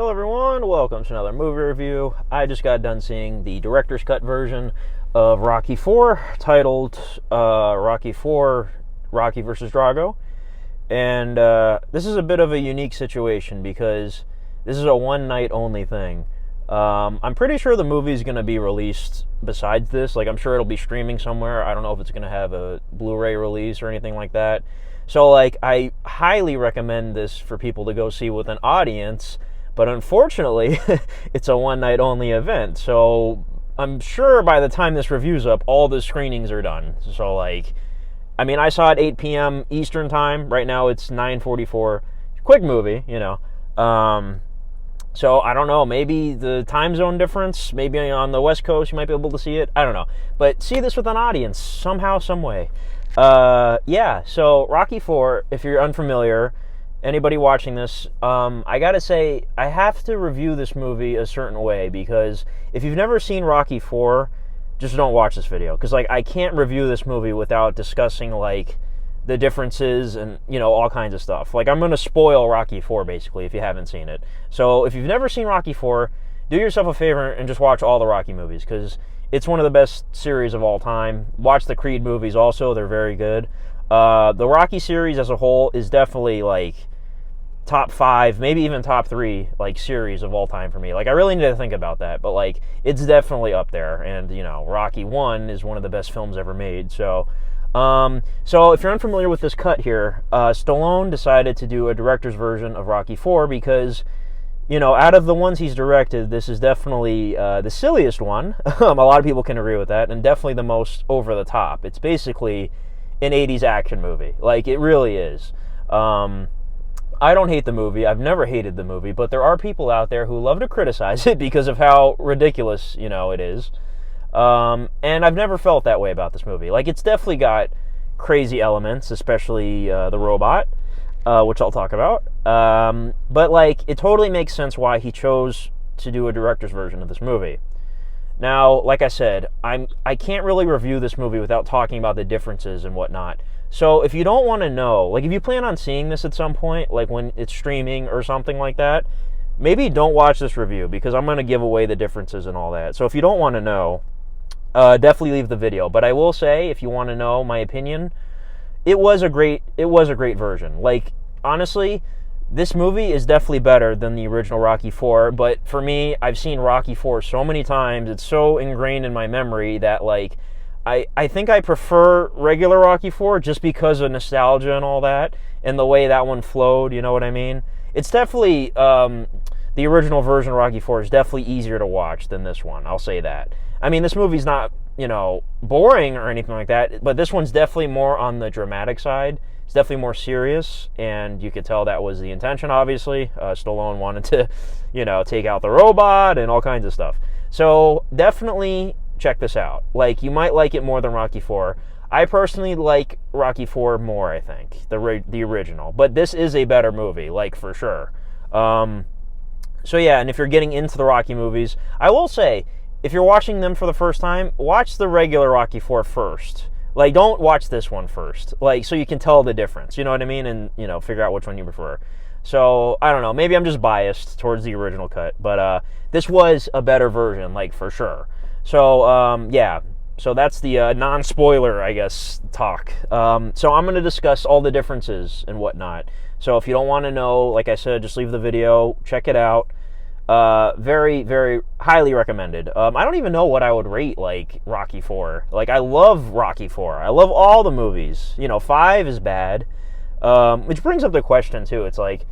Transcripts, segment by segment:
Hello everyone, welcome to another movie review. I just got done seeing the director's cut version of Rocky IV, titled Rocky IV, Rocky vs. Drago. And this is a bit of a unique situation because this is a one-night only thing. I'm pretty sure the movie's going to be released besides this. Like, I'm sure it'll be streaming somewhere. I don't know if it's going to have a Blu-ray release or anything like that. So, like, I highly recommend this for people to go see with an audience. But unfortunately, it's a one-night only event. So I'm sure by the time this review's up, all the screenings are done. So, like, I mean, I saw it 8 p.m. Eastern time. Right now it's 9:44. Quick movie, you know. So I don't know. Maybe the time zone difference. Maybe on the West Coast you might be able to see it. I don't know. But see this with an audience somehow, some way. Yeah. So Rocky IV, if you're unfamiliar, anybody watching this, I gotta say, I have to review this movie a certain way, because if you've never seen Rocky IV, just don't watch this video, because, like, I can't review this movie without discussing, like, the differences and, you know, all kinds of stuff. Like, I'm gonna spoil Rocky IV, basically, if you haven't seen it. So, if you've never seen Rocky IV, do yourself a favor and just watch all the Rocky movies, because it's one of the best series of all time. Watch the Creed movies also, they're very good. The Rocky series as a whole is definitely, like, top 5, maybe even top 3, like, series of all time for me. Like, I really need to think about that, but, like, it's definitely up there. And, you know, Rocky 1 is one of the best films ever made. So if you're unfamiliar with this cut here, Stallone decided to do a director's version of Rocky 4 because, you know, out of the ones he's directed, this is definitely the silliest one. A lot of people can agree with that, and definitely the most over the top. It's basically an 80s action movie. Like, it really is. I don't hate the movie. I've never hated the movie, but there are people out there who love to criticize it because of how ridiculous, you know, it is. And I've never felt that way about this movie. Like, it's definitely got crazy elements, especially the robot, which I'll talk about. But, like, it totally makes sense why he chose to do a director's version of this movie. Now, like I said, I can't really review this movie without talking about the differences and whatnot. So if you don't want to know, like, if you plan on seeing this at some point, like when it's streaming or something like that, maybe don't watch this review, because I'm going to give away the differences and all that. So if you don't want to know, definitely leave the video. But I will say, if you want to know my opinion, it was a great version. Like, honestly, this movie is definitely better than the original Rocky IV, but for me, I've seen Rocky IV so many times, it's so ingrained in my memory that, like, I think I prefer regular Rocky IV just because of nostalgia and all that, and the way that one flowed, you know what I mean? It's definitely, the original version of Rocky IV is definitely easier to watch than this one, I'll say that. I mean, this movie's not, you know, boring or anything like that, but this one's definitely more on the dramatic side. It's definitely more serious, and you could tell that was the intention, obviously. Stallone wanted to, you know, take out the robot and all kinds of stuff. So, definitely check this out. Like, you might like it more than Rocky IV. I personally like Rocky IV more, I think, the original. But this is a better movie, like, for sure. So, yeah, and if you're getting into the Rocky movies, I will say, if you're watching them for the first time, watch the regular Rocky IV first. Like, don't watch this one first. Like, so you can tell the difference, you know what I mean? And, you know, figure out which one you prefer. So, I don't know, maybe I'm just biased towards the original cut. But this was a better version, like, for sure. So, yeah, so that's the non-spoiler, I guess, talk. So I'm going to discuss all the differences and whatnot. So if you don't want to know, like I said, just leave the video, check it out. Very, very highly recommended. I don't even know what I would rate, like, Rocky IV. Like, I love Rocky IV. I love all the movies. You know, 5 is bad. Which brings up the question, too. It's like,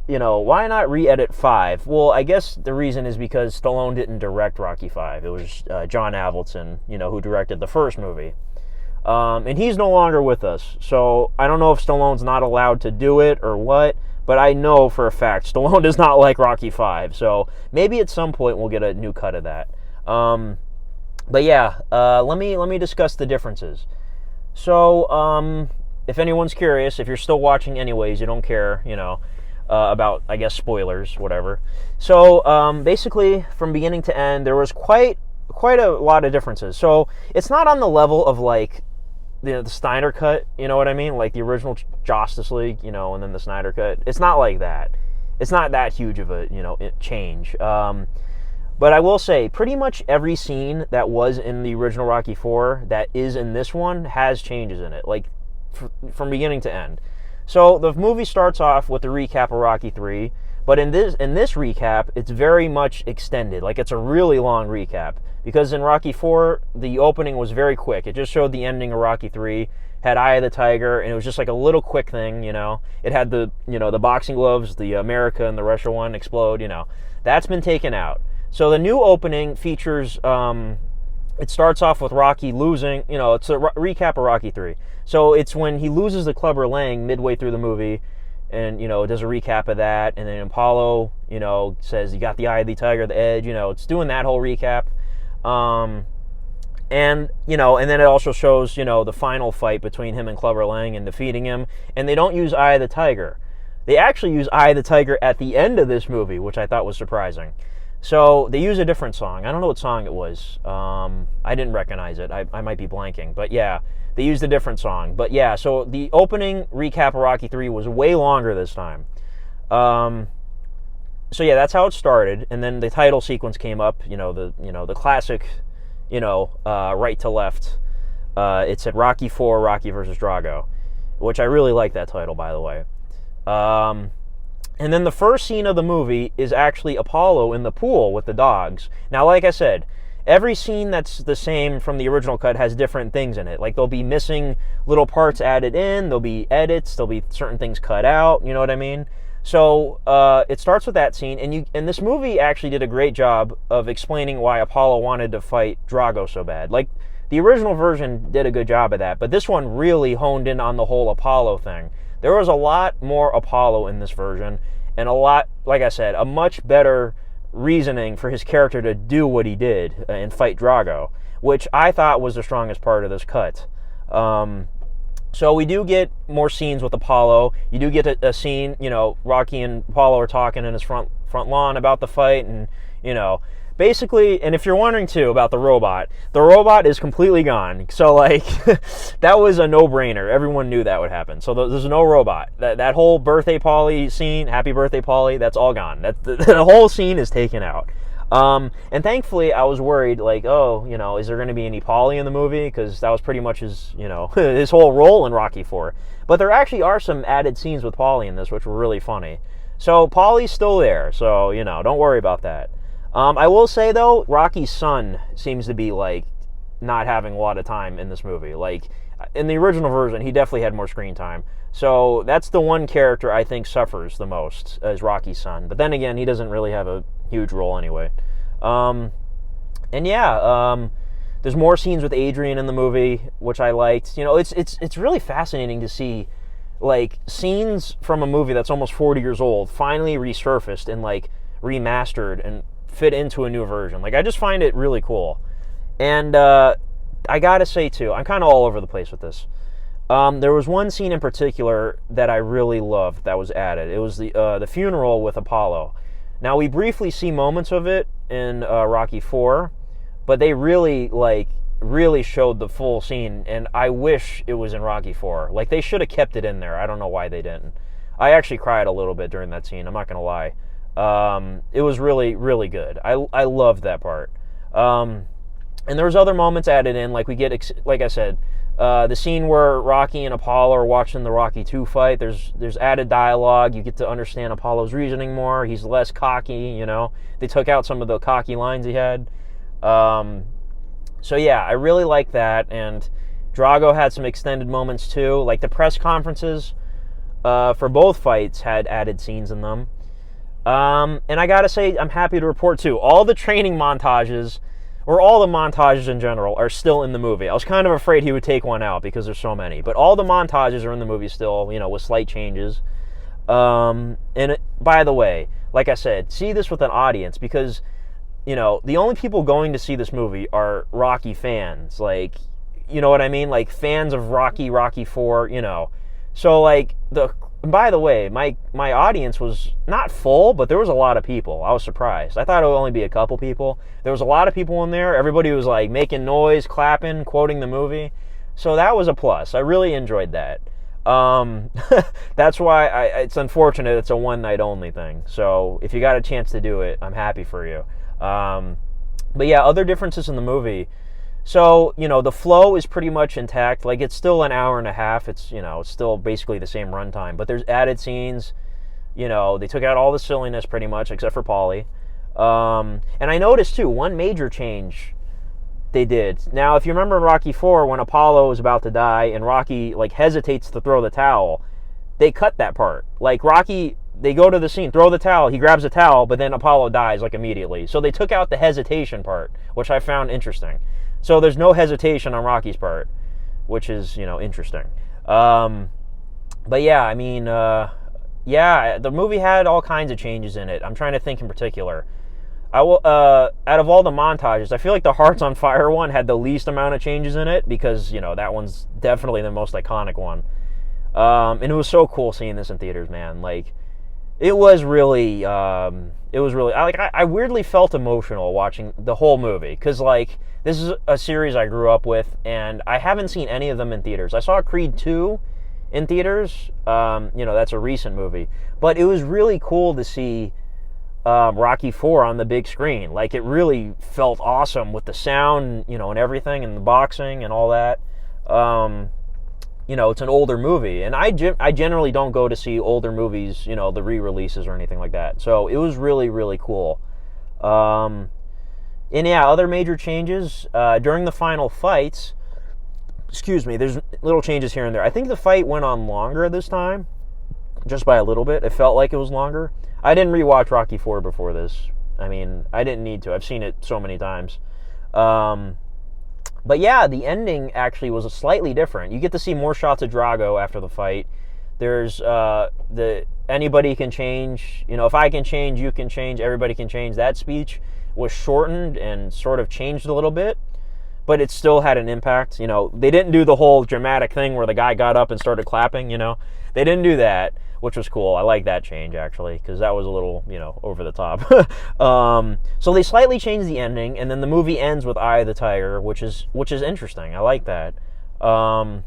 you know, why not re-edit 5? Well, I guess the reason is because Stallone didn't direct Rocky V. It was John Avildsen, you know, who directed the first movie. And he's no longer with us. So I don't know if Stallone's not allowed to do it or what, but I know for a fact Stallone does not like Rocky V. So maybe at some point we'll get a new cut of that. But yeah, let me discuss the differences. So, if anyone's curious, if you're still watching anyways, you don't care, you know, about, I guess, spoilers, whatever. So, basically, from beginning to end, there was quite a lot of differences. So, it's not on the level of, like, the Snyder cut, you know what I mean? Like the original Justice League, you know, and then the Snyder cut. It's not like that. it's not that huge of a change. But I will say, pretty much every scene that was in the original Rocky IV that is in this one has changes in it, like from beginning to end. So the movie starts off with the recap of Rocky III, but in this recap, it's very much extended. Like, it's a really long recap, because in Rocky IV, the opening was very quick. It just showed the ending of Rocky III, had Eye of the Tiger, and it was just like a little quick thing, It had the boxing gloves, the America and the Russia one explode, That's been taken out. So the new opening features, it starts off with Rocky losing, it's a recap of Rocky III. So it's when he loses the Clubber Lang midway through the movie, and, does a recap of that, and then Apollo, says, you got the Eye of the Tiger, the edge, it's doing that whole recap. And then it also shows, the final fight between him and Clubber Lang and defeating him, and they don't use Eye of the Tiger. They actually use Eye of the Tiger at the end of this movie, which I thought was surprising. So they use a different song. I don't know what song it was. I didn't recognize it. I might be blanking. But yeah, they used a different song. But yeah, so the opening recap of Rocky III was way longer this time. So yeah, that's how it started. And then the title sequence came up. The classic, right to left. It said Rocky IV, Rocky versus Drago, which I really like that title, by the way. And then the first scene of the movie is actually Apollo in the pool with the dogs. Now, like I said, every scene that's the same from the original cut has different things in it. Like, there'll be missing little parts added in, there'll be edits, there'll be certain things cut out, you know what I mean? So, it starts with that scene, and this movie actually did a great job of explaining why Apollo wanted to fight Drago so bad. Like, the original version did a good job of that, but this one really honed in on the whole Apollo thing. There was a lot more Apollo in this version, and a lot, like I said, a much better reasoning for his character to do what he did and fight Drago, which I thought was the strongest part of this cut. So we do get more scenes with Apollo. You do get a scene, Rocky and Apollo are talking in his front lawn about the fight, and, basically, and if you're wondering too about the robot is completely gone. So, like, that was a no-brainer. Everyone knew that would happen. So there's no robot. That whole birthday Polly scene, happy birthday Polly, that's all gone. The whole scene is taken out. And thankfully, I was worried, like, is there going to be any Polly in the movie? Because that was pretty much his, his whole role in Rocky IV. But there actually are some added scenes with Polly in this, which were really funny. So Polly's still there. So, don't worry about that. I will say, though, Rocky's son seems to be, like, not having a lot of time in this movie. Like, in the original version, he definitely had more screen time. So that's the one character I think suffers the most, as Rocky's son. But then again, he doesn't really have a huge role anyway. And yeah, there's more scenes with Adrian in the movie, which I liked. It's really fascinating to see, like, scenes from a movie that's almost 40 years old finally resurfaced and, like, remastered and fit into a new version. Like, I just find it really cool. And I gotta say too, I'm kind of all over the place with this. There was one scene in particular that I really loved that was added. It was the funeral with Apollo. Now, we briefly see moments of it in Rocky IV, but they really showed the full scene, and I wish it was in Rocky IV. Like, they should have kept it in there. I don't know why they didn't. I actually cried a little bit during that scene, I'm not gonna lie. It was really, really good. I loved that part. And there was other moments added in, like we get, like I said, the scene where Rocky and Apollo are watching the Rocky II fight. There's added dialogue. You get to understand Apollo's reasoning more. He's less cocky, They took out some of the cocky lines he had. So yeah, I really like that. And Drago had some extended moments too. Like, the press conferences for both fights had added scenes in them. And I gotta say, I'm happy to report too, all the training montages, or all the montages in general, are still in the movie. I was kind of afraid he would take one out because there's so many, but all the montages are in the movie still, with slight changes. By the way, like I said, see this with an audience, because, the only people going to see this movie are Rocky fans, like, you know what I mean? Like, fans of Rocky IV, So, like, by the way, my audience was not full, but there was a lot of people. I was surprised. I thought it would only be a couple people. There was a lot of people in there. Everybody was, like, making noise, clapping, quoting the movie. So that was a plus. I really enjoyed that. That's why it's unfortunate it's a one night only thing. So if you got a chance to do it, I'm happy for you. But yeah, other differences in the movie. So, the flow is pretty much intact. Like, it's still an hour and a half. It's, it's still basically the same runtime. But there's added scenes. They took out all the silliness pretty much, except for Paulie. And I noticed, too, one major change they did. Now, if you remember in Rocky IV, when Apollo is about to die and Rocky, hesitates to throw the towel, they cut that part. Like, Rocky, they go to the scene, throw the towel, he grabs the towel, but then Apollo dies, immediately. So they took out the hesitation part, which I found interesting. So there's no hesitation on Rocky's part, which is, interesting. But yeah, the movie had all kinds of changes in it. I'm trying to think in particular. Out of all the montages, I feel like the Hearts on Fire one had the least amount of changes in it because, that one's definitely the most iconic one. And it was so cool seeing this in theaters, man. It was really, I weirdly felt emotional watching the whole movie because, this is a series I grew up with, and I haven't seen any of them in theaters. I saw Creed 2 in theaters. That's a recent movie. But it was really cool to see Rocky IV on the big screen. It really felt awesome with the sound, and everything, and the boxing and all that. It's an older movie, and I generally don't go to see older movies, the re-releases or anything like that. So it was really, really cool. And yeah, other major changes during the final fights. There's little changes here and there. I think the fight went on longer this time, just by a little bit. It felt like it was longer. I didn't rewatch Rocky IV before this. I didn't need to. I've seen it so many times. But yeah, the ending actually was slightly different. You get to see more shots of Drago after the fight. There's anybody can change. If I can change, you can change. Everybody can change. That speech was shortened and sort of changed a little bit, but it still had an impact. They didn't do the whole dramatic thing where the guy got up and started clapping. They didn't do that, which was cool. I like that change, actually, because that was a little, over the top. So they slightly changed the ending, and then the movie ends with Eye of the Tiger, which is interesting. I like that. But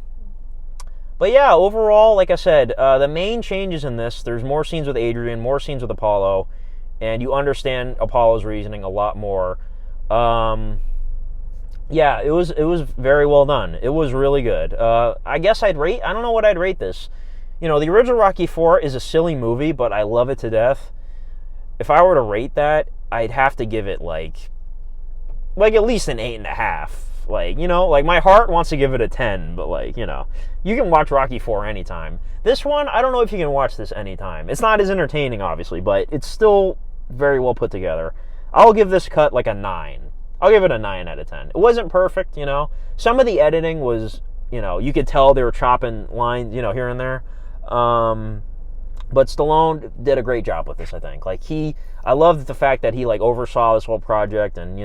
yeah, overall, like I said, the main changes in this, there's more scenes with Adrian, more scenes with Apollo, and you understand Apollo's reasoning a lot more. Yeah, it was very well done. It was really good. I guess I don't know what I'd rate this. The original Rocky IV is a silly movie, but I love it to death. If I were to rate that, I'd have to give it at least an 8.5. My heart wants to give it a 10, but you can watch Rocky IV anytime. This one, I don't know if you can watch this anytime. It's not as entertaining, obviously, but it's still very well put together. I'll give this cut a 9. I'll give it a 9 out of 10. It wasn't perfect, Some of the editing was, you could tell they were chopping lines, here and there. But Stallone did a great job with this, I think. I love the fact that he, oversaw this whole project and,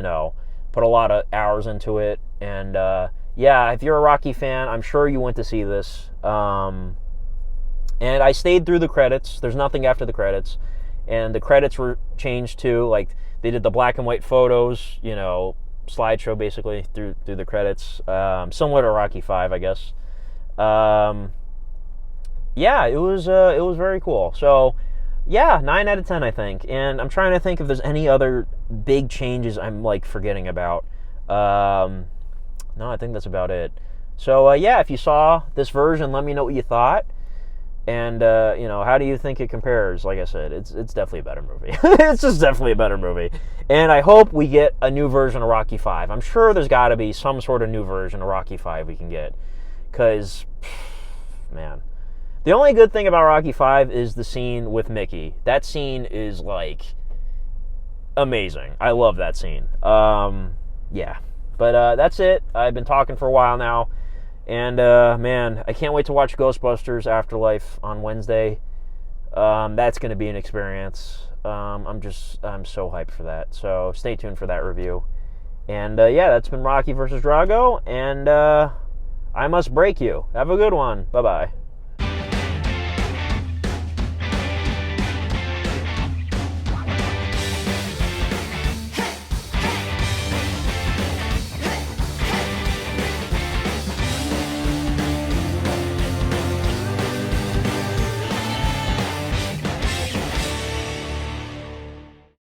put a lot of hours into it. And, yeah, if you're a Rocky fan, I'm sure you went to see this. And I stayed through the credits. There's nothing after the credits. And the credits were changed, too. They did the black and white photos, slideshow, basically, through the credits. Similar to Rocky V, I guess. Yeah, it was very cool. So, yeah, 9 out of 10, I think. And I'm trying to think if there's any other big changes I'm, forgetting about. No, I think that's about it. So, yeah, if you saw this version, let me know what you thought. And, how do you think it compares? Like I said, it's definitely a better movie. It's just definitely a better movie. And I hope we get a new version of Rocky V. I'm sure there's got to be some sort of new version of Rocky V we can get. Because, man. The only good thing about Rocky V is the scene with Mickey. That scene is, amazing. I love that scene. Yeah. But that's it. I've been talking for a while now. And, man, I can't wait to watch Ghostbusters Afterlife on Wednesday. That's going to be an experience. I'm so hyped for that. So stay tuned for that review. And, yeah, that's been Rocky vs. Drago. And I must break you. Have a good one. Bye-bye.